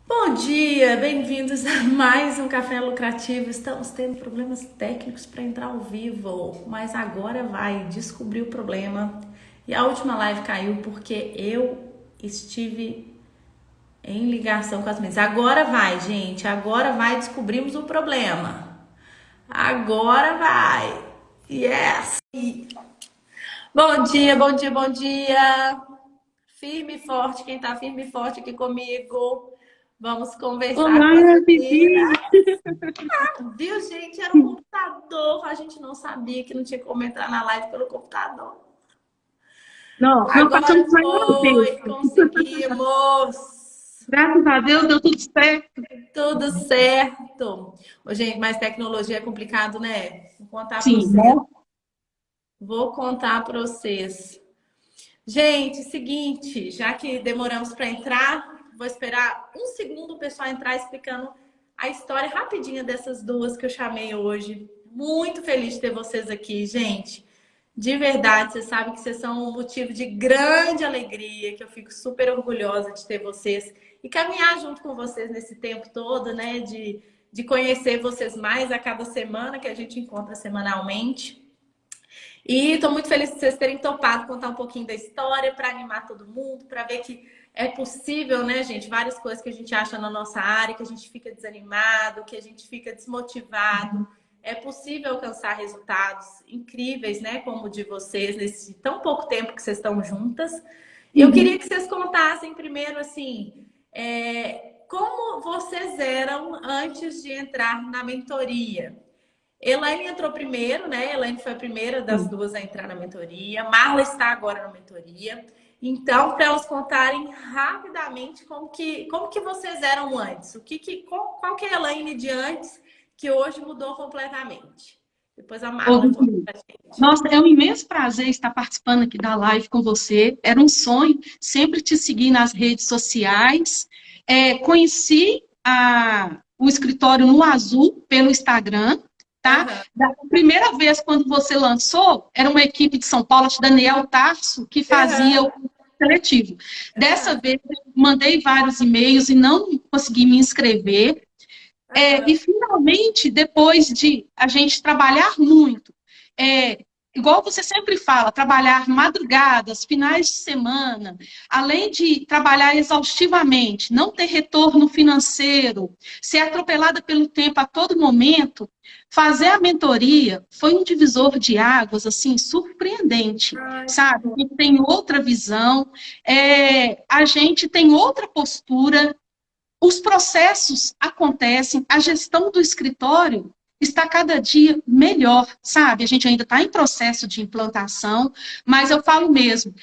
Bom dia, bem-vindos a mais um Café Lucrativo. Estamos tendo problemas técnicos para entrar ao vivo, mas agora vai descobrir o problema. E a última live caiu porque eu estive em ligação com as meninas. Agora vai, gente, agora vai, descobrimos o problema. Agora vai. Yes! Bom dia, bom dia, bom dia. Firme e forte, quem tá firme e forte aqui comigo. Vamos conversar com as Olá, meninas. Vivi! Viu, gente? Era um computador. A gente não sabia que não tinha como entrar na live pelo computador. Não, não Agora passamos mais uma vez. foi, conseguimos. Graças a Deus deu tudo certo. Tudo certo. Ô, gente, mas tecnologia é complicado, né? Vou contar para Sim, vocês. né? Vou contar para vocês. Gente, seguinte, já que demoramos para entrar, vou esperar um segundo o pessoal entrar explicando a história rapidinha dessas duas que eu chamei hoje. Muito feliz de ter vocês aqui, gente. De verdade, vocês sabem que vocês são um motivo de grande alegria, que eu fico super orgulhosa de ter vocês e caminhar junto com vocês nesse tempo todo, né? De conhecer vocês mais a cada semana que a gente encontra semanalmente. E estou muito feliz de vocês terem topado contar um pouquinho da história para animar todo mundo, para ver que é possível, né, gente? Várias coisas que a gente acha na nossa área, que a gente fica desanimado, que a gente fica desmotivado. É possível alcançar resultados incríveis, né, como o de vocês, nesse tão pouco tempo que vocês estão juntas. E eu queria que vocês contassem primeiro, assim, como vocês eram antes de entrar na mentoria. Elaine entrou primeiro, né? Elaine foi a primeira das duas a entrar na mentoria. Marla está agora na mentoria. Então, para elas contarem rapidamente como que vocês eram antes. Qual que é a Elaine de antes que hoje mudou completamente. Depois a Ô, Marla conta Vivi, pra gente. nossa, é um imenso prazer estar participando aqui da live com você. Era um sonho sempre te seguir nas redes sociais. Conheci o escritório no Azul pelo Instagram, tá? Aham, Da primeira vez quando você lançou, era uma equipe de São Paulo, acho que Daniel Tarso, que fazia aham, o seletivo. Dessa aham, vez, eu mandei vários e-mails e não consegui me inscrever. E aham. finalmente, depois de a gente trabalhar muito, igual você sempre fala, trabalhar madrugadas, finais de semana, além de trabalhar exaustivamente, não ter retorno financeiro, ser atropelada pelo tempo a todo momento, fazer a mentoria foi um divisor de águas assim surpreendente, Ai, que sabe? bom. A gente tem outra visão, a gente tem outra postura. Os processos acontecem, a gestão do escritório está cada dia melhor, sabe? A gente ainda está em processo de implantação, mas eu falo mesmo,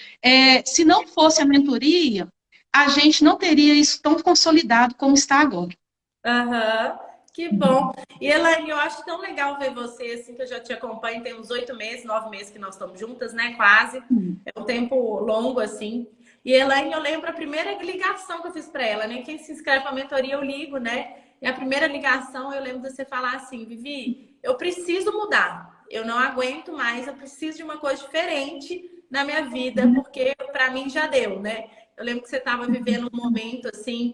se não fosse a mentoria, a gente não teria isso tão consolidado como está agora. Aham, que bom. E Elaine, eu acho tão legal ver você, assim, que eu já te acompanho, tem uns 8 meses, 9 meses que nós estamos juntas, né? Quase. É um tempo longo, assim. E Elaine, eu lembro a primeira ligação que eu fiz para ela, né? Quem se inscreve para a mentoria, eu ligo, né? E a primeira ligação, eu lembro de você falar assim, Vivi, eu preciso mudar. Eu não aguento mais, eu preciso de uma coisa diferente na minha vida, porque para mim já deu, né? Eu lembro que você estava vivendo um momento, assim,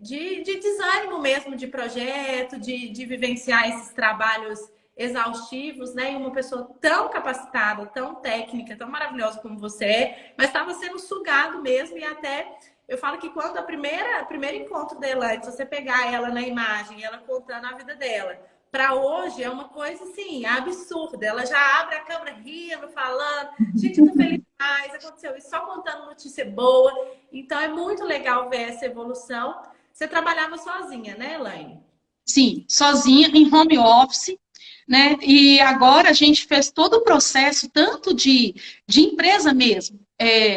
de desânimo mesmo de projeto, de vivenciar esses trabalhos exaustivos, né? E uma pessoa tão capacitada, tão técnica, tão maravilhosa como você é, mas estava sendo sugado mesmo e até eu falo que quando primeiro encontro dela, se você pegar ela na imagem, ela contando a vida dela, para hoje é uma coisa assim absurda. Ela já abre a câmera rindo, falando, gente, eu tô feliz demais, aconteceu isso, só contando notícia boa. Então é muito legal ver essa evolução. Você trabalhava sozinha, né, Elaine? Sim, sozinha, em home office, né? E agora a gente fez todo o processo, tanto de empresa mesmo.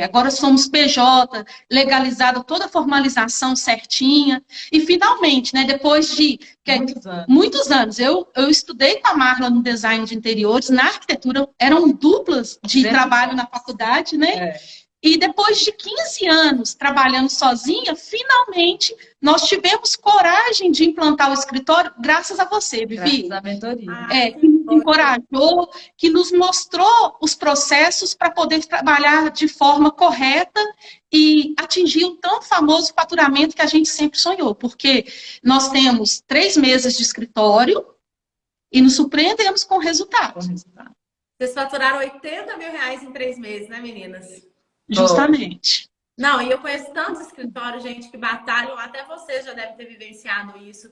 Agora somos PJ, legalizada toda a formalização certinha. E finalmente, né, depois de muitos anos, eu estudei com a Marla no design de interiores, na arquitetura, eram duplas de trabalho na faculdade, né? E depois de 15 anos trabalhando sozinha, finalmente nós tivemos coragem de implantar o escritório, graças a você, Vivi. Graças à mentoria. Ai, Que encorajou, que nos mostrou os processos para poder trabalhar de forma correta e atingir o tão famoso faturamento que a gente sempre sonhou, porque nós temos 3 meses de escritório e nos surpreendemos com o resultado. Vocês faturaram R$ 80.000 em 3 meses, né, meninas? Justamente. Não, e eu conheço tantos escritórios, gente, que batalham, até você já deve ter vivenciado isso,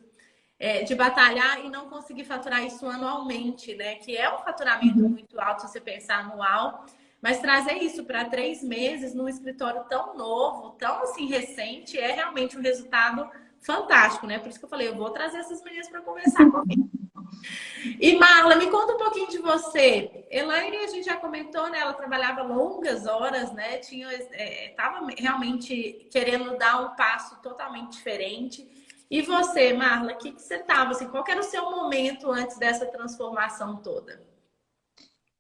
de batalhar e não conseguir faturar isso anualmente, né? Que é um faturamento muito alto se você pensar anual, mas trazer isso para 3 meses num escritório tão novo, tão assim recente, é realmente um resultado fantástico, né? Por isso que eu falei, eu vou trazer essas meninas para conversar comigo. E Marla, me conta um pouquinho de você. Elaine, a gente já comentou, né? Ela trabalhava longas horas, né? Tava realmente querendo dar um passo totalmente diferente. E você, Marla, o que você estava, assim, qual que era o seu momento antes dessa transformação toda?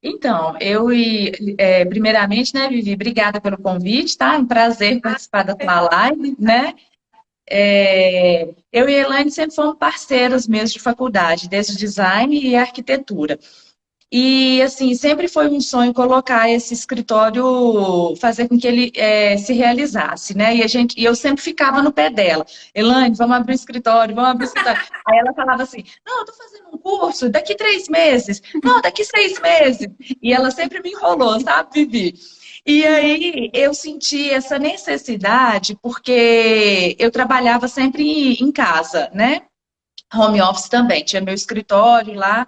Então, primeiramente, né, Vivi, obrigada pelo convite, tá? Um prazer participar da tua live, né? Eu e a Elaine sempre fomos parceiras mesmo de faculdade, desde o design e a arquitetura. E, assim, sempre foi um sonho colocar esse escritório, fazer com que ele se realizasse, né? E eu sempre ficava no pé dela. Elaine, vamos abrir um escritório, vamos abrir um escritório. Aí ela falava assim, não, eu tô fazendo um curso daqui 3 meses. Não, daqui 6 meses. E ela sempre me enrolou, sabe, Vivi? E aí eu senti essa necessidade, porque eu trabalhava sempre em casa, né? Home office também, tinha meu escritório lá,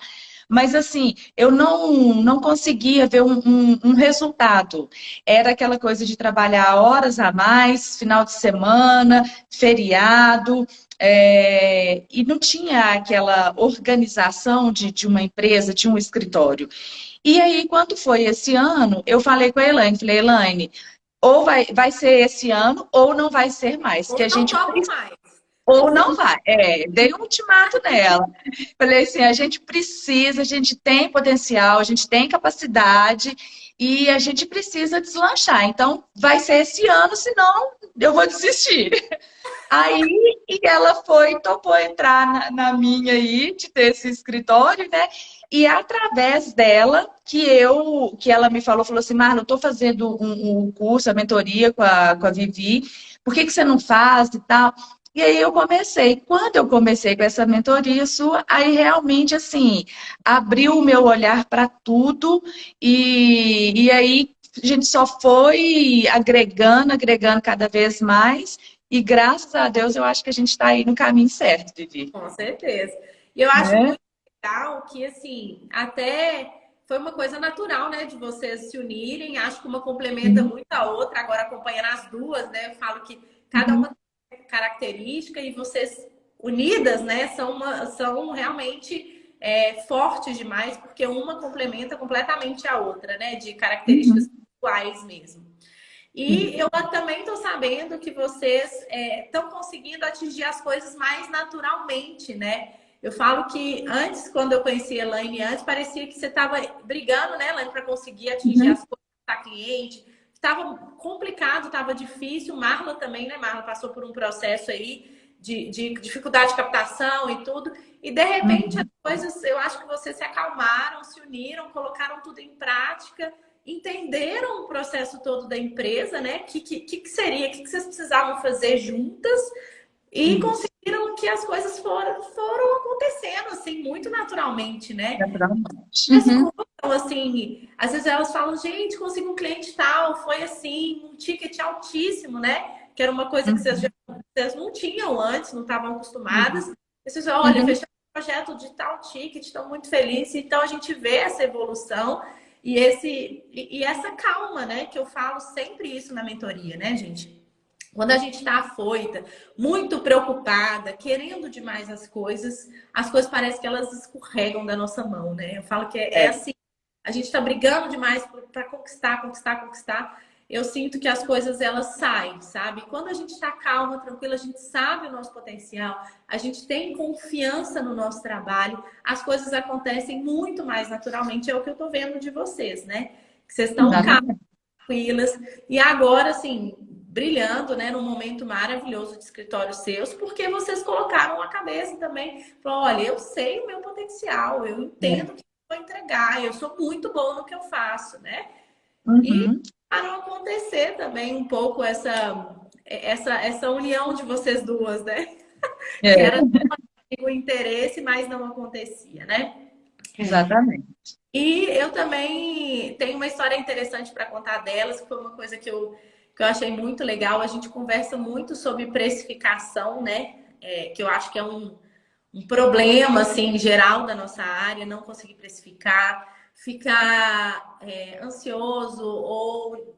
mas assim, eu não conseguia ver um resultado. Era aquela coisa de trabalhar horas a mais, final de semana, feriado, e não tinha aquela organização de uma empresa, de um escritório. E aí, quando foi esse ano, eu falei com a Elaine, falei, Elaine, ou vai ser esse ano, ou não vai ser mais, Ou que a não gente topo mais. ou não vai. Dei um ultimato nela. Falei assim, a gente precisa, a gente tem potencial, a gente tem capacidade e a gente precisa deslanchar. Então, vai ser esse ano, senão eu vou desistir. Aí, e ela topou entrar na minha aí, de ter esse escritório, né? E através dela, que ela me falou assim, Marla, eu estou fazendo um curso, a mentoria com a Vivi, por que você não faz e tal? E aí eu comecei. Quando eu comecei com essa mentoria sua, aí realmente, assim, abriu o meu olhar para tudo e aí a gente só foi agregando cada vez mais. E graças a Deus eu acho que a gente está aí no caminho certo, Vivi. Com certeza. E eu acho Né? muito legal que, assim, até foi uma coisa natural, né, de vocês se unirem. Acho que uma complementa Uhum. muito a outra. Agora, acompanhando as duas, né, eu falo que cada uma tem uma característica e vocês unidas, né, são realmente fortes demais, porque uma complementa completamente a outra, né, de características Uhum. iguais mesmo. E Sim. eu também estou sabendo que vocês estão conseguindo atingir as coisas mais naturalmente, né? Eu falo que antes, quando eu conheci a Elaine, antes parecia que você estava brigando, né, Elaine, para conseguir atingir Uhum. as coisas da cliente. Estava complicado, estava difícil. Marla também, né? Marla passou por um processo aí de dificuldade de captação e tudo. E de repente as Uhum. coisas, eu acho que vocês se acalmaram, se uniram, colocaram tudo em prática, entenderam o processo todo da empresa, né? Que seria, que vocês precisavam fazer juntas e Isso. conseguiram que as coisas foram acontecendo, assim, muito naturalmente, né? Naturalmente. Elas Uhum. contam, assim, às vezes elas falam, gente, consegui um cliente tal, foi assim, um ticket altíssimo, né? Que era uma coisa que Uhum. vocês não tinham antes, não estavam Uhum. acostumadas. E vocês, olha, Uhum. fechamos um projeto de tal ticket, estão muito felizes. Então a gente vê essa evolução e essa calma, né? Que eu falo sempre isso na mentoria, né, gente? Quando a gente está afoita, muito preocupada, querendo demais as coisas parecem que elas escorregam da nossa mão, né? Eu falo que é É. assim, a gente está brigando demais para conquistar, conquistar, conquistar. Eu sinto que as coisas elas saem, sabe? Quando a gente está calma, tranquila, a gente sabe o nosso potencial, a gente tem confiança no nosso trabalho, as coisas acontecem muito mais naturalmente. É o que eu estou vendo de vocês, né? Que vocês estão calmas, Exatamente. tranquilas. E agora, assim, brilhando, né, num momento maravilhoso de escritórios seus, porque vocês colocaram a cabeça também. Falou, olha, eu sei o meu potencial, eu entendo É. que vou entregar, eu sou muito boa no que eu faço, né? E Uhum. para não acontecer também um pouco essa união de vocês duas, né? Que É, era o interesse, mas não acontecia, né? exatamente. E eu também tenho uma história interessante para contar delas, que foi uma coisa que eu achei muito legal. A gente conversa muito sobre precificação, né? Que eu acho que é um problema, assim, geral da nossa área, não conseguir precificar, ficar ansioso ou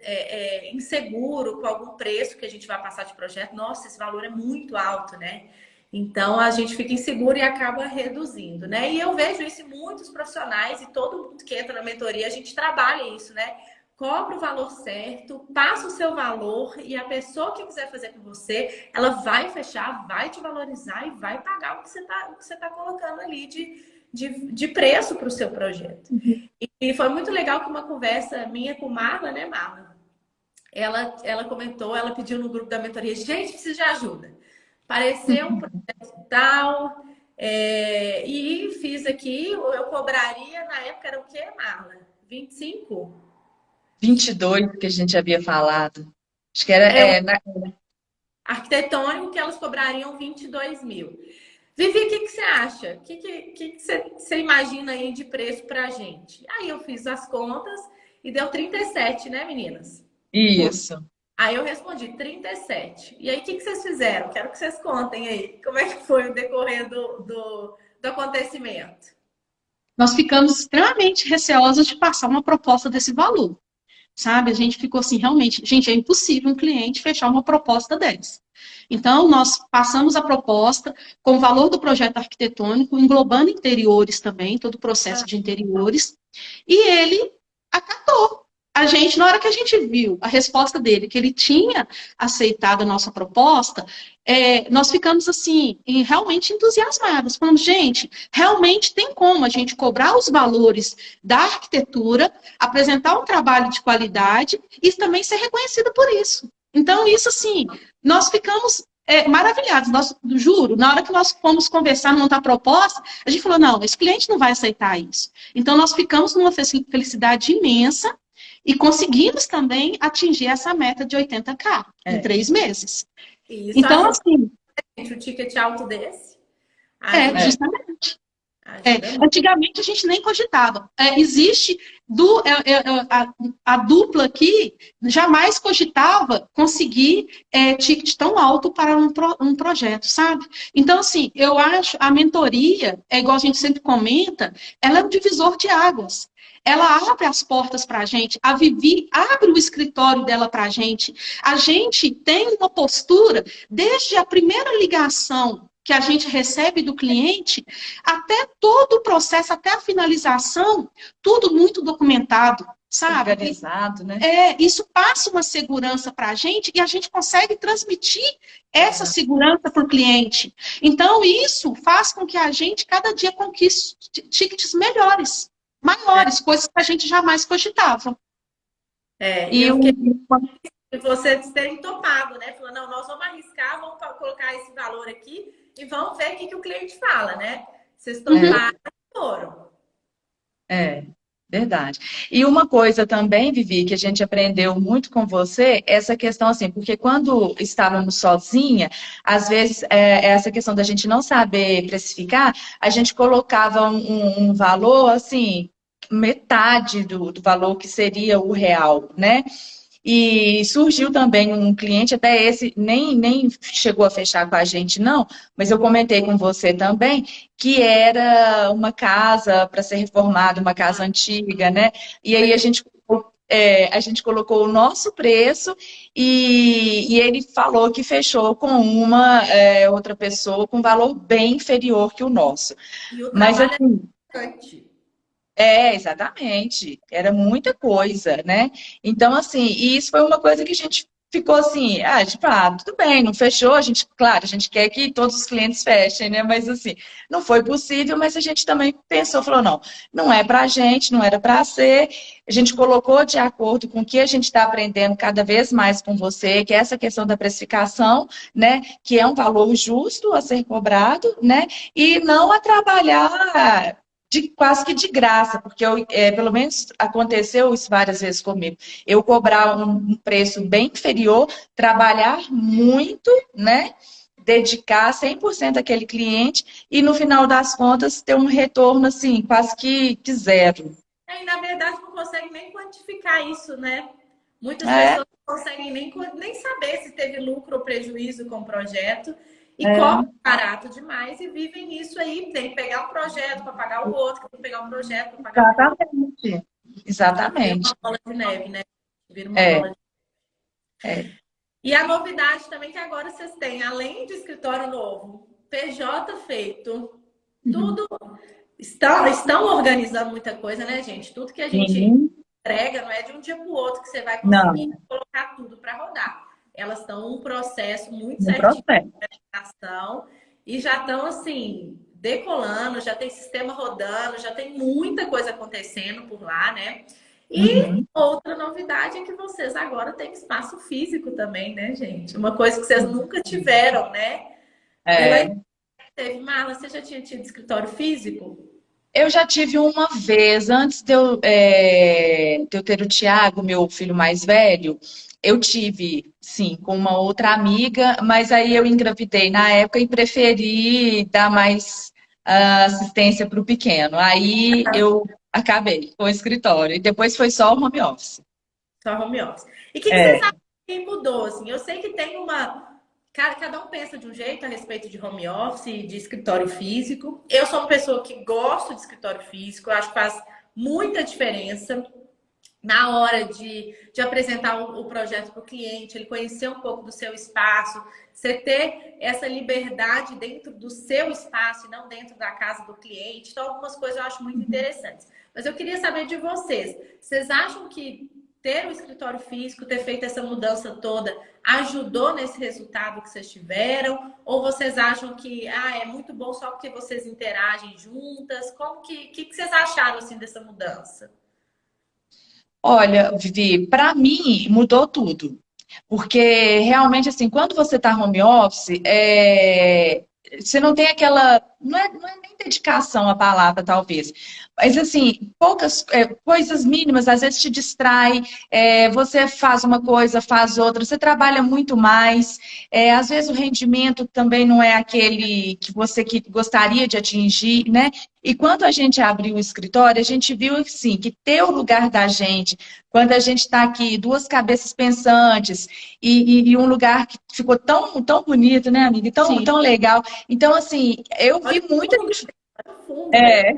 inseguro com algum preço que a gente vai passar de projeto. Nossa, esse valor é muito alto, né? Então a gente fica inseguro e acaba reduzindo, né? E eu vejo isso em muitos profissionais e todo mundo que entra na mentoria, a gente trabalha isso, né? Cobra o valor certo, passa o seu valor e a pessoa que quiser fazer com você, ela vai fechar, vai te valorizar e vai pagar o que você tá colocando ali de preço para o seu projeto. E foi muito legal que uma conversa minha com Marla, né, Marla? Ela comentou, ela pediu no grupo da mentoria, gente, precisa de ajuda. Pareceu um projeto tal, e fiz aqui, eu cobraria, na época era o quê, Marla? 25? 22 que a gente havia falado. Acho que era. É um arquitetônico que elas cobrariam 22 mil. Vivi, o que você acha? O que você imagina aí de preço pra gente? Aí eu fiz as contas e deu 37, né, meninas? Isso. Aí eu respondi 37. E aí, o que vocês fizeram? Quero que vocês contem aí. Como é que foi o decorrer do acontecimento? Nós ficamos extremamente receosos de passar uma proposta desse valor, sabe? A gente ficou assim, realmente, gente, é impossível um cliente fechar uma proposta dessa. Então, nós passamos a proposta com o valor do projeto arquitetônico, englobando interiores também, todo o processo de interiores, e ele acatou. A gente, na hora que a gente viu a resposta dele, que ele tinha aceitado a nossa proposta, nós ficamos assim, realmente entusiasmados. Falando, gente, realmente tem como a gente cobrar os valores da arquitetura, apresentar um trabalho de qualidade e também ser reconhecido por isso. Então, isso assim, nós ficamos maravilhados. Nós, juro, na hora que nós fomos conversar, montar proposta, a gente falou, não, esse cliente não vai aceitar isso. Então, nós ficamos numa felicidade imensa e conseguimos também atingir essa meta de 80K em 3 meses. E isso Então, ajuda assim, gente, o ticket alto desse. Ajuda, justamente. ajuda muito. Antigamente a gente nem cogitava. Existe a dupla aqui jamais cogitava conseguir ticket tão alto para um projeto, sabe? Então, assim, eu acho a mentoria, igual a gente sempre comenta, ela é um divisor de águas. Ela abre as portas para a gente. A Vivi abre o escritório dela para a gente. A gente tem uma postura, desde a primeira ligação que a gente recebe do cliente, até todo o processo, até a finalização, tudo muito documentado, sabe? Organizado, né? Isso passa uma segurança para a gente e a gente consegue transmitir essa segurança para o cliente. Então, isso faz com que a gente, cada dia, conquiste tickets melhores, maiores, coisas que a gente jamais cogitava. E eu fiquei de vocês terem topado, né? Falando, não, nós vamos arriscar, vamos colocar esse valor aqui e vamos ver o que o cliente fala, né? Vocês toparam e foram. Verdade. E uma coisa também, Vivi, que a gente aprendeu muito com você, essa questão assim, porque quando estávamos sozinha, às vezes essa questão da gente não saber precificar, a gente colocava um valor assim, metade do valor que seria o real, né? E surgiu também um cliente, até esse nem chegou a fechar com a gente, não, mas eu comentei com você também, que era uma casa para ser reformada, uma casa antiga, né? E aí a gente colocou o nosso preço e ele falou que fechou com uma outra pessoa com valor bem inferior que o nosso. E o Mas trabalho assim. é importante. Exatamente. Era muita coisa, né? Então, assim, e isso foi uma coisa que a gente ficou assim, tipo, tudo bem, não fechou, claro, a gente quer que todos os clientes fechem, né? Mas assim, não foi possível, mas a gente também pensou, falou, não é pra gente, não era pra ser. A gente colocou de acordo com o que a gente está aprendendo cada vez mais com você, que é essa questão da precificação, né? Que é um valor justo a ser cobrado, né? E não a trabalhar quase que de graça, porque pelo menos aconteceu isso várias vezes comigo. Eu cobrar um preço bem inferior, trabalhar muito, né? Dedicar 100% àquele cliente e no final das contas ter um retorno assim, quase que zero. E na verdade não consegue nem quantificar isso, né? Muitas É, pessoas não conseguem nem saber se teve lucro ou prejuízo com o projeto e é, cobram barato demais e vivem isso aí. Tem que pegar um projeto para pagar o outro, tem que pegar um projeto para pagar o outro. exatamente. E vira Exatamente. uma bola de neve, né? Vira uma É, bola de... é. E a novidade também que agora vocês têm, além de escritório novo, PJ feito, Uhum. tudo. Estão organizando muita coisa, né, gente? Tudo que a gente Sim, entrega não é de um dia para o outro que você vai conseguir não, colocar tudo para rodar. Elas estão um processo muito no certinho processo. de ação e já estão assim decolando, já tem sistema rodando, já tem muita coisa acontecendo por lá, né? E Uhum. outra novidade é que vocês agora têm espaço físico também, né, gente? Uma coisa que vocês nunca tiveram, né? Eu ainda É. teve, Marla, você já tinha tido escritório físico? Eu já tive uma vez, antes de eu ter o Tiago, meu filho mais velho, eu tive, sim, com uma outra amiga, mas aí eu engravidei na época e preferi dar mais assistência para o pequeno. Aí eu acabei com o escritório e depois foi só o home office. Só home office. E o que vocês É. acham que mudou? Assim? Eu sei que tem uma. Cada um pensa de um jeito a respeito de home office, de escritório físico. Eu sou uma pessoa que gosto de escritório físico, eu acho que faz muita diferença na hora de apresentar o projeto para o cliente, ele conhecer um pouco do seu espaço, você ter essa liberdade dentro do seu espaço e não dentro da casa do cliente. Então, algumas coisas eu acho muito interessantes. Mas eu queria saber de vocês. Vocês acham que ter o escritório físico, ter feito essa mudança toda, ajudou nesse resultado que vocês tiveram? Ou vocês acham que é muito bom só porque vocês interagem juntas? Como que vocês acharam assim dessa mudança? Olha, Vivi, para mim mudou tudo. Porque realmente, assim, quando você está home office, você não tem aquela. Não é nem dedicação a palavra, talvez. Mas, assim, poucas coisas mínimas às vezes te distrai. Você faz uma coisa, faz outra, você trabalha muito mais. Às vezes o rendimento também não é aquele que você gostaria de atingir, né? E quando a gente abriu o escritório, a gente viu, assim, que ter o lugar da gente, quando a gente está aqui, duas cabeças pensantes, e um lugar que ficou tão bonito, né, amiga? E tão, Sim. tão legal. Então, assim, eu Olha vi muita. o fundo, né?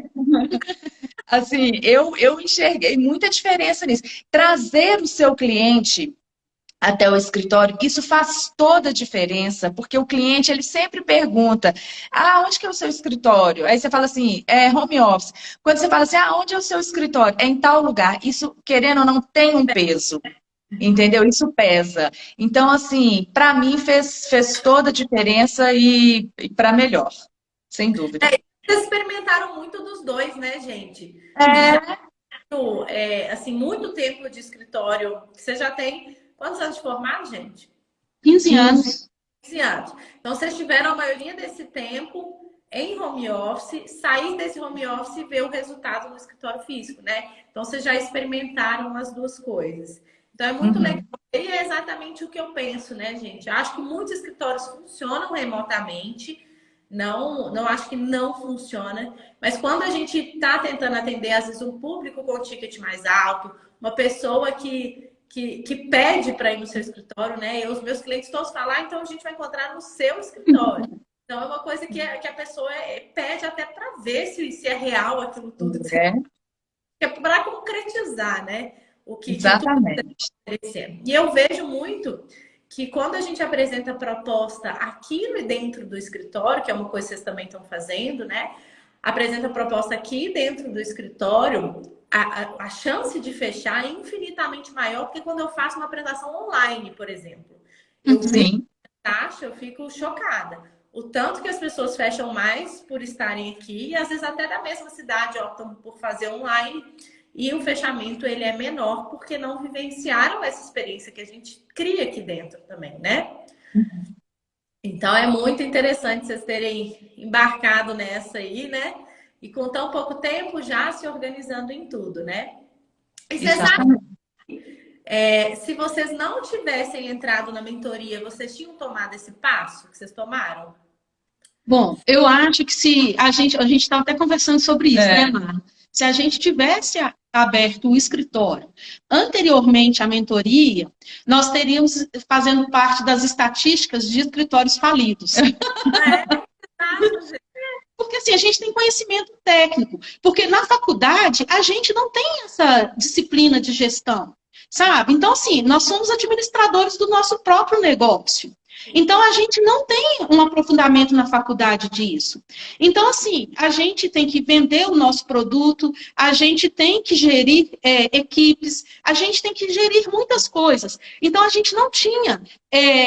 Assim, eu enxerguei muita diferença nisso. Trazer o seu cliente até o escritório, isso faz toda a diferença, porque o cliente, ele sempre pergunta, onde que é o seu escritório? Aí você fala assim, home office. Quando você fala assim, onde é o seu escritório? É em tal lugar. Isso, querendo ou não, tem um peso. Entendeu? Isso pesa. Então, assim, para mim fez toda a diferença e para melhor, sem dúvida. Vocês experimentaram muito dos dois, né, gente? Já, É, assim, muito tempo de escritório. Você já tem quantos anos de formado, gente? 15 15. anos. 15 anos. Então, vocês tiveram a maioria desse tempo em home office, sair desse home office e ver o resultado no escritório físico, né? Então, vocês já experimentaram as duas coisas. Então, é muito legal. Uhum. E é exatamente o que eu penso, né, gente? Eu acho que muitos escritórios funcionam remotamente. Não acho que não funciona. Mas quando a gente está tentando atender, às vezes, um público com ticket mais alto, uma pessoa que pede para ir no seu escritório, né? Os meus clientes todos falam, então a gente vai encontrar no seu escritório. Então é uma coisa que a pessoa pede até para ver se é real aquilo tudo que você É, quer, para concretizar, né? O que de tudo exatamente. oferecer. E eu vejo muito que quando a gente apresenta a proposta aqui dentro do escritório, que é uma coisa que vocês também estão fazendo, né? Apresenta a proposta aqui dentro do escritório, a chance de fechar é infinitamente maior do que quando eu faço uma apresentação online, por exemplo. Eu vejo Sim, a taxa, eu fico chocada. O tanto que as pessoas fecham mais por estarem aqui, e às vezes até da mesma cidade optam por fazer online, e o fechamento ele é menor porque não vivenciaram essa experiência que a gente cria aqui dentro também, né? Então é muito interessante vocês terem embarcado nessa aí, né? E com tão pouco tempo já se organizando em tudo, né? E vocês Exatamente. se vocês não tivessem entrado na mentoria, vocês tinham tomado esse passo que vocês tomaram? Bom, eu acho que se a gente estava até conversando sobre isso, né, É, Mara? Se a gente tivesse aberto o escritório anteriormente à mentoria, nós teríamos fazendo parte das estatísticas de escritórios falidos. Acho, gente. Porque assim, a gente tem conhecimento técnico, porque na faculdade a gente não tem essa disciplina de gestão, sabe? Então, assim, nós somos administradores do nosso próprio negócio. Então, a gente não tem um aprofundamento na faculdade disso. Então, assim, a gente tem que vender o nosso produto, a gente tem que gerir equipes, a gente tem que gerir muitas coisas. Então, a gente não tinha,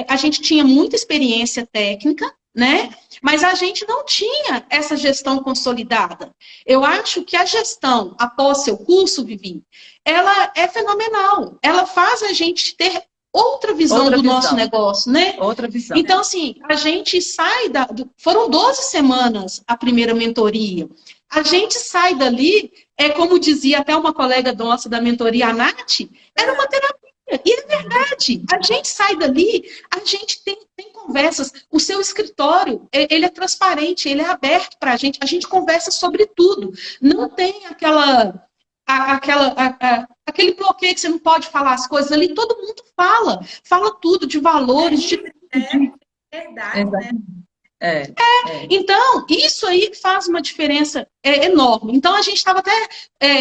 a gente tinha muita experiência técnica, né? Mas a gente não tinha essa gestão consolidada. Eu acho que a gestão, após seu curso, Vivi, ela é fenomenal. Ela faz a gente ter outra visão outra do visão, nosso negócio, né? outra visão. Então, assim, a gente sai foram 12 semanas a primeira mentoria. A gente sai dali, como dizia até uma colega nossa da mentoria, a Nath, era uma terapia. E é verdade, a gente sai dali, a gente tem conversas, o seu escritório, ele é transparente, ele é aberto para a gente conversa sobre tudo. Não tem aquele bloqueio que você não pode falar as coisas ali, todo mundo fala tudo de valores, de Verdade, né? É, Então, isso aí faz uma diferença enorme. Então, a gente estava até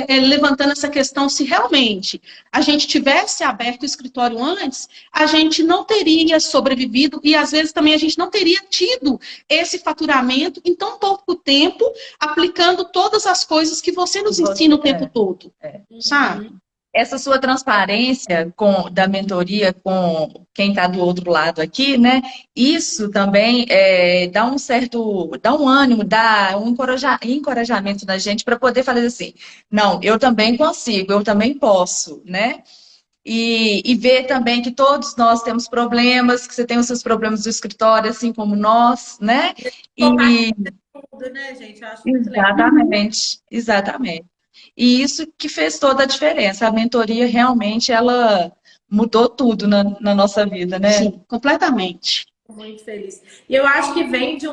levantando essa questão, se realmente a gente tivesse aberto o escritório antes, a gente não teria sobrevivido e, às vezes, também a gente não teria tido esse faturamento em tão pouco tempo, aplicando todas as coisas que você nos ensina o tempo todo, sabe? Essa sua transparência da mentoria com quem está do outro lado aqui, né? Isso também dá um ânimo, dá um encorajamento na gente para poder fazer assim, não, eu também consigo, eu também posso, né? E ver também que todos nós temos problemas, que você tem os seus problemas do escritório, assim como nós, né? E Tudo, né, gente? Eu acho muito legal. exatamente. E isso que fez toda a diferença. A mentoria realmente ela mudou tudo na nossa vida, né? Sim, completamente. Muito feliz. E eu acho que vem de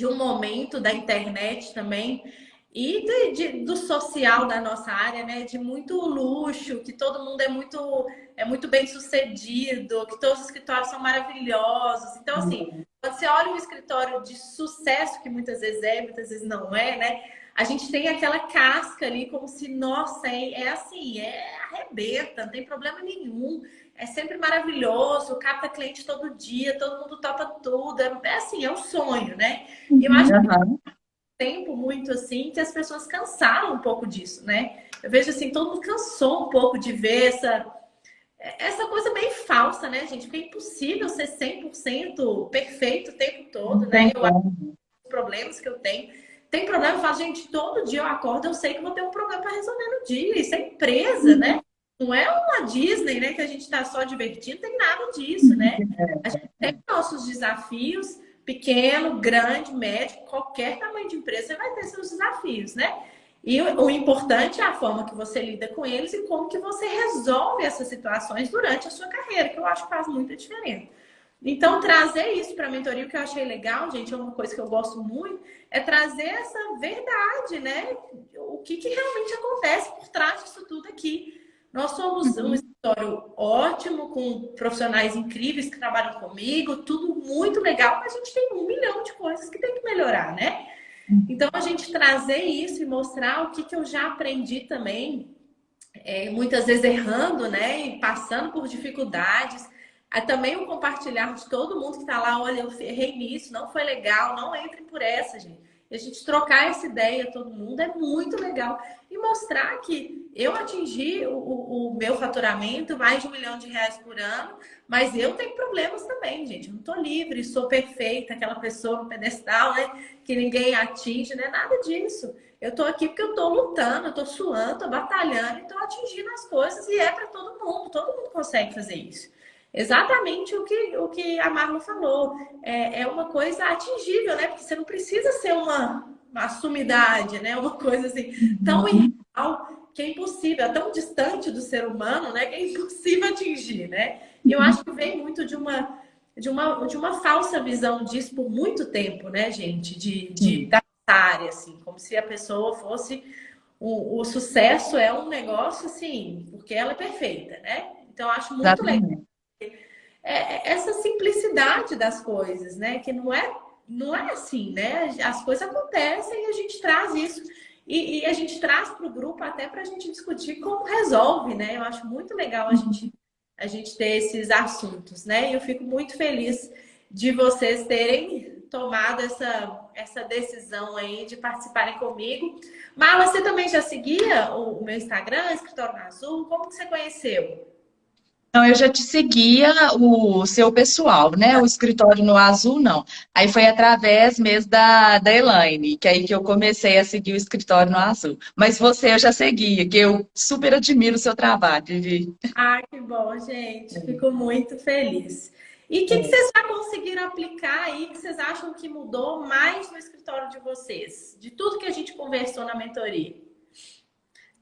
um momento da internet também e do social da nossa área, né? De muito luxo, que todo mundo é muito bem sucedido, que todos os escritórios são maravilhosos. Então, assim, quando você olha um escritório de sucesso, que muitas vezes muitas vezes não é, né? A gente tem aquela casca ali como se, nossa, assim, arrebenta, não tem problema nenhum. É sempre maravilhoso, capta cliente todo dia, todo mundo topa tudo. É assim, é um sonho, né? E eu acho que tempo muito assim que as pessoas cansaram um pouco disso, né? Eu vejo assim, todo mundo cansou um pouco de ver essa coisa bem falsa, né, gente? Porque é impossível ser 100% perfeito o tempo todo, né? Eu acho que os problemas que eu tenho. Tem problema, eu falo, gente, todo dia eu acordo, eu sei que vou ter um problema para resolver no dia. Isso é empresa, né? Não é uma Disney, né? Que a gente está só divertindo, tem nada disso, né? A gente tem nossos desafios, pequeno, grande, médio, qualquer tamanho de empresa, você vai ter seus desafios, né? E o importante é a forma que você lida com eles e como que você resolve essas situações durante a sua carreira, que eu acho que faz muita diferença. Então, trazer isso para a mentoria, o que eu achei legal, gente, é uma coisa que eu gosto muito, é trazer essa verdade, né? O que realmente acontece por trás disso tudo aqui. Nós somos um escritório ótimo, com profissionais incríveis que trabalham comigo, tudo muito legal, mas a gente tem 1 milhão de coisas que tem que melhorar, né? Então, a gente trazer isso e mostrar o que eu já aprendi também, muitas vezes errando, né? E passando por dificuldades. Também o compartilhar de todo mundo que está lá, olha, eu errei nisso, não foi legal, não entre por essa, gente. E a gente trocar essa ideia, todo mundo, é muito legal. E mostrar que eu atingi o meu faturamento, mais de R$1 milhão por ano, mas eu tenho problemas também, gente. Eu não estou livre, sou perfeita, aquela pessoa no pedestal, né? Que ninguém atinge, não é nada disso. Eu estou aqui porque eu estou lutando, eu estou suando, estou batalhando, estou atingindo as coisas e é para todo mundo consegue fazer isso. Exatamente o que a Marla falou. É uma coisa atingível, né? Porque você não precisa ser uma uma sumidade, né? Uma coisa assim tão irreal que é impossível, é tão distante do ser humano, né? Que é impossível atingir, né? E eu acho que vem muito de uma falsa visão disso por muito tempo, né, gente? Da área, assim, como se a pessoa fosse. O sucesso é um negócio, assim, porque ela é perfeita, né? Então, eu acho muito legal essa simplicidade das coisas, né? Que não é assim, né? As coisas acontecem e a gente traz isso. E a gente traz para o grupo até para a gente discutir como resolve, né? Eu acho muito legal a gente ter esses assuntos, né? E eu fico muito feliz de vocês terem tomado essa decisão aí de participarem comigo. Marla, você também já seguia o meu Instagram, Escritório no Azul? Como que você conheceu? Então, eu já te seguia o seu pessoal, né? O escritório no Azul, não. Aí foi através mesmo da Elaine, que aí que eu comecei a seguir o escritório no Azul. Mas você eu já seguia, que eu super admiro o seu trabalho, Vivi. Ah, que bom, gente. Fico muito feliz. E o que vocês já conseguiram aplicar aí que vocês acham que mudou mais no escritório de vocês? De tudo que a gente conversou na mentoria.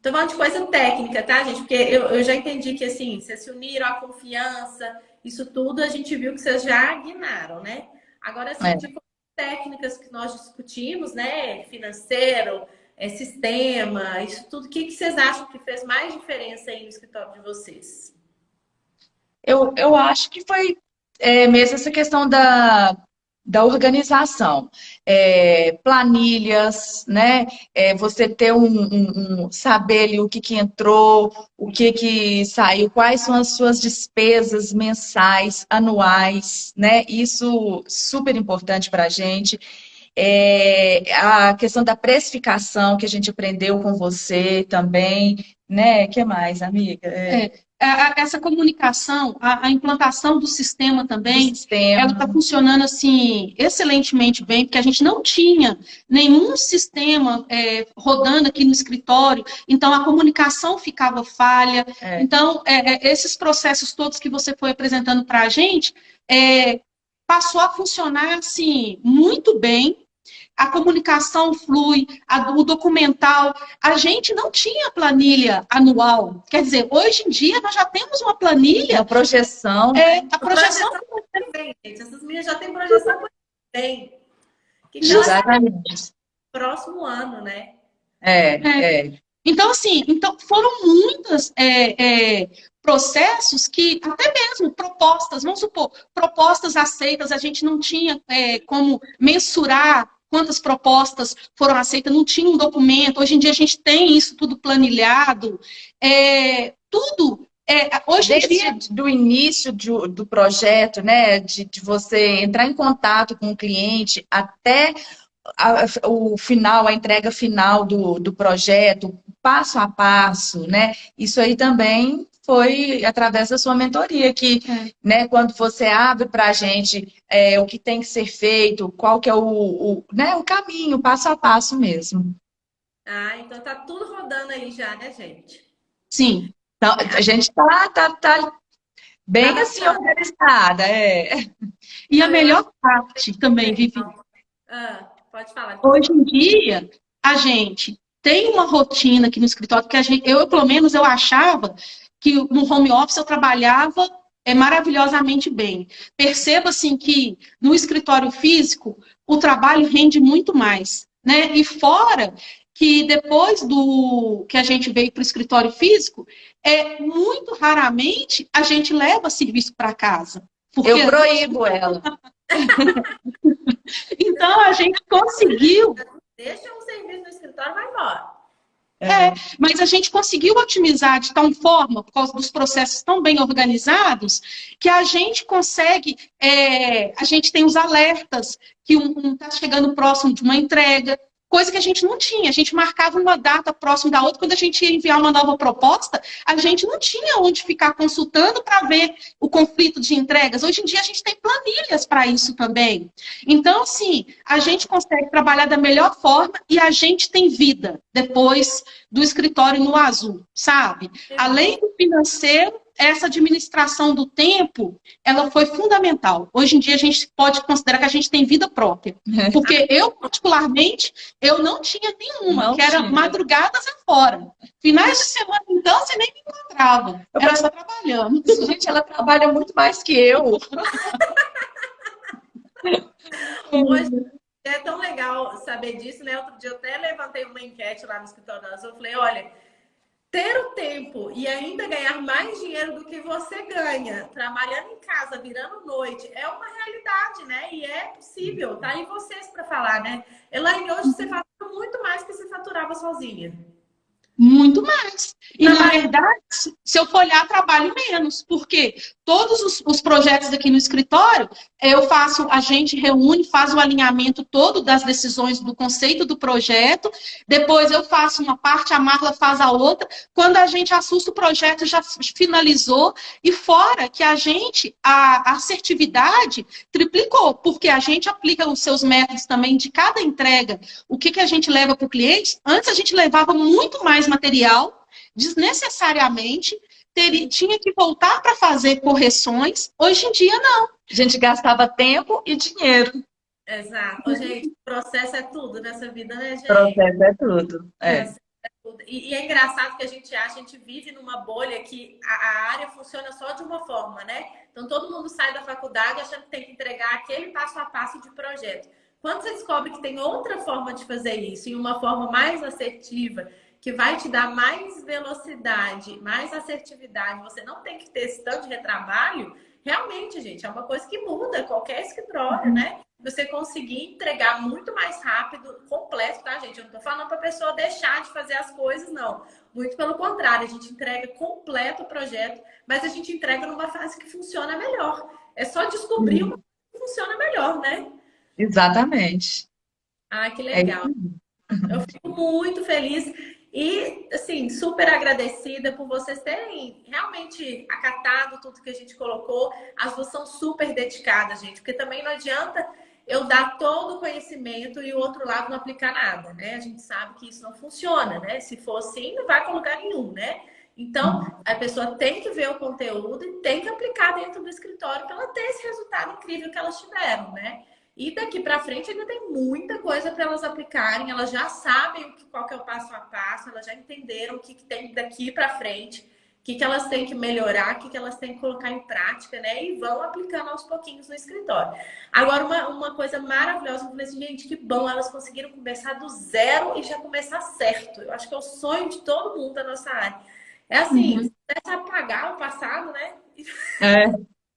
Tô falando de coisa técnica, tá, gente? Porque eu já entendi que, assim, vocês se uniram, a confiança, isso tudo a gente viu que vocês já guinaram, né? Agora, assim, de coisas técnicas que nós discutimos, né? Financeiro, sistema, isso tudo, o que vocês acham que fez mais diferença aí no escritório de vocês? Eu acho que foi mesmo essa questão da organização. Planilhas, né? Você ter saber ali o que entrou, o que saiu, quais são as suas despesas mensais, anuais, né? Isso super importante para a gente. A questão da precificação que a gente aprendeu com você também, né? Que mais, amiga? Essa comunicação, a implantação do sistema também, Sistema. ela está funcionando assim excelentemente bem, porque a gente não tinha nenhum sistema rodando aqui no escritório, então a comunicação ficava falha. Então, esses processos todos que você foi apresentando para a gente, passou a funcionar assim muito bem. A comunicação flui, o documental. A gente não tinha planilha anual. Quer dizer, hoje em dia nós já temos uma planilha. A projeção. A projeção. Bem, gente, essas meninas já têm projeção bem. Exatamente. Próximo ano, né? Então, assim, foram muitos processos que, até mesmo propostas, vamos supor, propostas aceitas, a gente não tinha como mensurar quantas propostas foram aceitas, não tinha um documento. Hoje em dia a gente tem isso tudo planilhado, tudo. Hoje em dia, do início do projeto, né, de você entrar em contato com o cliente até o final, a entrega final do projeto, passo a passo, né? Isso aí também foi através da sua mentoria, que, né, quando você abre para a gente o que tem que ser feito, qual que é o caminho, passo a passo mesmo. Ah, então tá tudo rodando aí já, né, gente? Sim. Então, a gente tá bem assim organizada, E a melhor parte também, Vivi. Pode falar. Hoje em dia, a gente tem uma rotina aqui no escritório que eu, pelo menos, eu achava que no home office eu trabalhava maravilhosamente bem. Perceba, assim, que no escritório físico o trabalho rende muito mais, né? E fora que depois que a gente veio para o escritório físico, muito raramente a gente leva serviço para casa. Eu proíbo ela. Então, a gente conseguiu... Deixa um serviço no escritório e vai embora. Mas a gente conseguiu otimizar de tal forma, por causa dos processos tão bem organizados, que a gente consegue, a gente tem os alertas, que está chegando próximo de uma entrega, coisa que a gente não tinha. A gente marcava uma data próxima da outra, quando a gente ia enviar uma nova proposta, a gente não tinha onde ficar consultando para ver o conflito de entregas. Hoje em dia a gente tem planilhas para isso também. Então, assim, a gente consegue trabalhar da melhor forma e a gente tem vida depois do escritório no Azul, sabe? Além do financeiro, essa administração do tempo, ela foi fundamental. Hoje em dia, a gente pode considerar que a gente tem vida própria. Porque eu, particularmente, eu não tinha nenhuma, que era madrugadas afora. Finais de semana, então, você nem me encontrava. Era só trabalhando. Gente, ela trabalha muito mais que eu. Hoje é tão legal saber disso, né? Outro dia eu até levantei uma enquete lá no escritório da eu falei, olha, ter o tempo e ainda ganhar mais dinheiro do que você ganha, trabalhando em casa, virando noite, é uma realidade, né? E é possível, tá aí vocês para falar, né? Elaine, hoje você fatura muito mais que você faturava sozinha. Muito mais. E, na verdade, se eu for olhar, trabalho menos, porque todos os projetos aqui no escritório, a gente reúne, faz o alinhamento todo das decisões do conceito do projeto, depois eu faço uma parte, a Marla faz a outra, quando a gente assusta o projeto já finalizou, e fora que a assertividade triplicou, porque a gente aplica os seus métodos também de cada entrega, o que a gente leva para o cliente. Antes a gente levava muito mais material, desnecessariamente, tinha que voltar para fazer correções. Hoje em dia, não. A gente gastava tempo e dinheiro. Exato. Gente, processo é tudo nessa vida, né, gente? Processo é tudo. E é engraçado que a gente vive numa bolha que a área funciona só de uma forma, né? Então, todo mundo sai da faculdade achando que tem que entregar aquele passo a passo de projeto. Quando você descobre que tem outra forma de fazer isso, e uma forma mais assertiva, que vai te dar mais velocidade, mais assertividade, você não tem que ter esse tanto de retrabalho, realmente, gente, é uma coisa que muda qualquer escritório, né? Você conseguir entregar muito mais rápido, completo, tá, gente? Eu não tô falando pra pessoa deixar de fazer as coisas, não. Muito pelo contrário, a gente entrega completo o projeto, mas a gente entrega numa fase que funciona melhor. É só descobrir uma que funciona melhor, né? Exatamente. Ah, que legal. Eu fico muito feliz e, assim, super agradecida por vocês terem realmente acatado tudo que a gente colocou. As duas são super dedicadas, gente, porque também não adianta eu dar todo o conhecimento e o outro lado não aplicar nada, né? A gente sabe que isso não funciona, né? Se for assim, não vai para lugar nenhum, né? Então, a pessoa tem que ver o conteúdo e tem que aplicar dentro do escritório para ela ter esse resultado incrível que elas tiveram, né? E daqui para frente ainda tem muita coisa para elas aplicarem. Elas já sabem qual que é o passo a passo, elas já entenderam o que tem daqui para frente, o que elas têm que melhorar, o que elas têm que colocar em prática, né? E vão aplicando aos pouquinhos no escritório. Agora, uma coisa maravilhosa, eu falei assim, gente, que bom, elas conseguiram começar do zero e já começar certo. Eu acho que é o sonho de todo mundo da nossa área. É assim, se pudesse apagar o passado, né?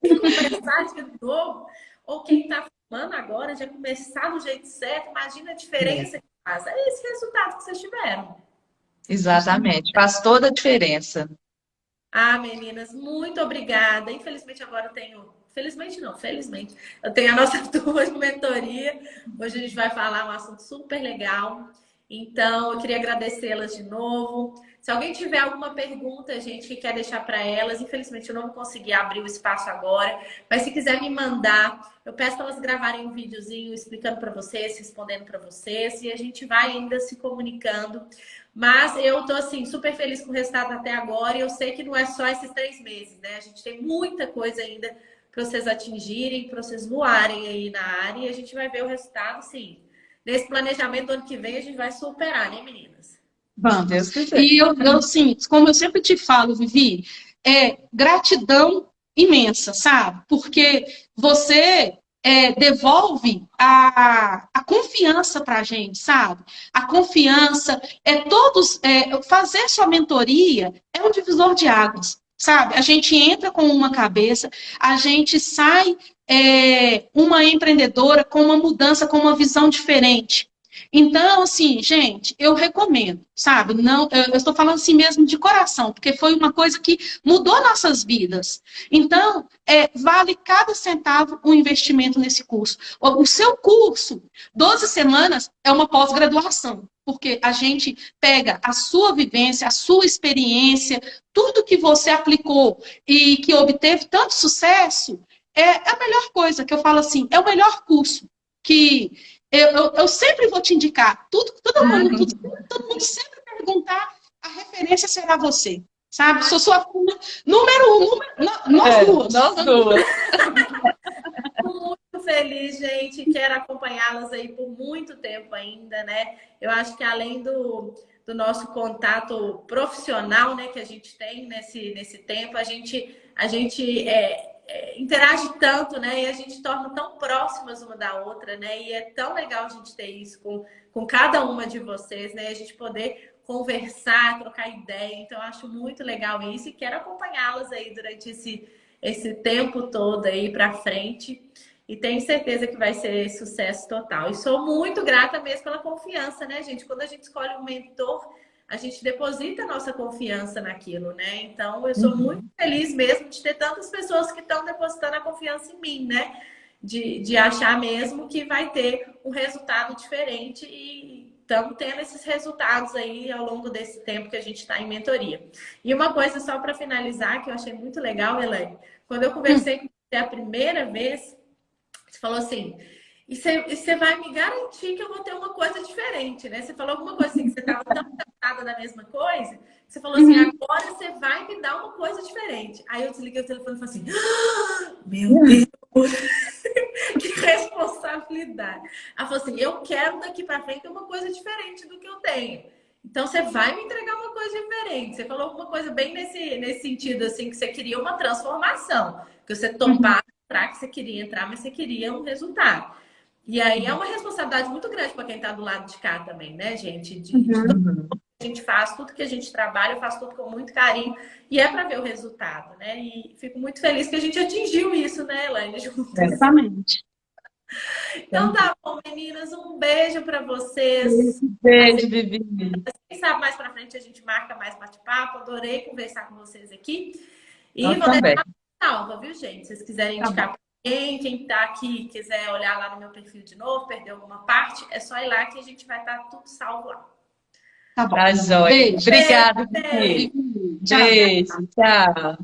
E começar de novo, ou quem está formando agora já começar do jeito certo, imagina a diferença que faz. É esse resultado que vocês tiveram. Exatamente, faz toda a diferença. Ah, meninas, muito obrigada. Infelizmente agora eu tenho... Felizmente não, felizmente. Eu tenho a nossa turma de mentoria. Hoje a gente vai falar um assunto super legal. Então, eu queria agradecê-las de novo. Se alguém tiver alguma pergunta, gente, que quer deixar para elas, infelizmente eu não vou conseguir abrir o espaço agora, mas se quiser me mandar, eu peço para elas gravarem um videozinho explicando para vocês, respondendo para vocês, e a gente vai ainda se comunicando. Mas eu tô, assim, super feliz com o resultado até agora, e eu sei que não é só esses 3 meses, né? A gente tem muita coisa ainda para vocês atingirem, para vocês voarem aí na área, e a gente vai ver o resultado, sim. Nesse planejamento do ano que vem, a gente vai superar, né, meninas? Vamos. E eu, assim, como eu sempre te falo, Vivi, gratidão imensa, sabe? Porque você devolve a confiança para a gente, sabe? A confiança, fazer sua mentoria é um divisor de águas, sabe? A gente entra com uma cabeça, a gente sai uma empreendedora com uma mudança, com uma visão diferente. Então, assim, gente, eu recomendo, sabe? Não, eu estou falando assim mesmo de coração, porque foi uma coisa que mudou nossas vidas. Então, vale cada centavo o investimento nesse curso. O seu curso, 12 semanas, é uma pós-graduação, porque a gente pega a sua vivência, a sua experiência, tudo que você aplicou e que obteve tanto sucesso, é a melhor coisa, que eu falo assim, é o melhor curso que... Eu sempre vou te indicar. Todo mundo sempre perguntar, a referência será você. sabe? Sou sua fã número um, nós duas. Nós duas. Muito feliz, gente. Quero acompanhá-las aí por muito tempo ainda, né? Eu acho que além do nosso contato profissional, né, que a gente tem nesse tempo, a gente interage tanto, né? E a gente torna tão próximas uma da outra, né? E é tão legal a gente ter isso com cada uma de vocês, né? A gente poder conversar, trocar ideia. Então, eu acho muito legal isso e quero acompanhá-las aí durante esse tempo todo aí para frente. E tenho certeza que vai ser sucesso total. E sou muito grata mesmo pela confiança, né, gente? Quando a gente escolhe um mentor, a gente deposita a nossa confiança naquilo, né? Então, eu sou muito feliz mesmo de ter tantas pessoas que estão depositando a confiança em mim, né? De achar mesmo que vai ter um resultado diferente e estamos tendo esses resultados aí ao longo desse tempo que a gente está em mentoria. E uma coisa só para finalizar, que eu achei muito legal, Elaine, quando eu conversei com você a primeira vez, você falou assim, e você vai me garantir que eu vou ter uma coisa diferente, né? Você falou alguma coisa assim, que você estava tão cansada da mesma coisa, que você falou assim, agora você vai me dar uma coisa diferente. Aí eu desliguei o telefone e falei assim, meu Deus, que responsabilidade. Ela falou assim, eu quero daqui para frente uma coisa diferente do que eu tenho. Então você vai me entregar uma coisa diferente. Você falou alguma coisa bem nesse sentido, assim, que você queria uma transformação, que você topava que você queria entrar, mas você queria um resultado. E aí é uma responsabilidade muito grande para quem está do lado de cá também, né, gente? De tudo que a gente faz, tudo que a gente trabalha, eu faço tudo com muito carinho. E é para ver o resultado, né? E fico muito feliz que a gente atingiu isso, né, Elaine? Juntas. Exatamente. Então tá bom, meninas. Um beijo para vocês. Beijo, Vivi. Quem sabe mais para frente a gente marca mais bate-papo. Adorei conversar com vocês aqui. E Nós vou também. deixar salva, viu, gente? Se vocês quiserem indicar para quem tá aqui quiser olhar lá no meu perfil de novo, perder alguma parte, é só ir lá que a gente vai estar tudo salvo lá. Tá bom. Tá joia. Beijo. Obrigada, Beijo. Vivi. Tchau. Beijo, tchau.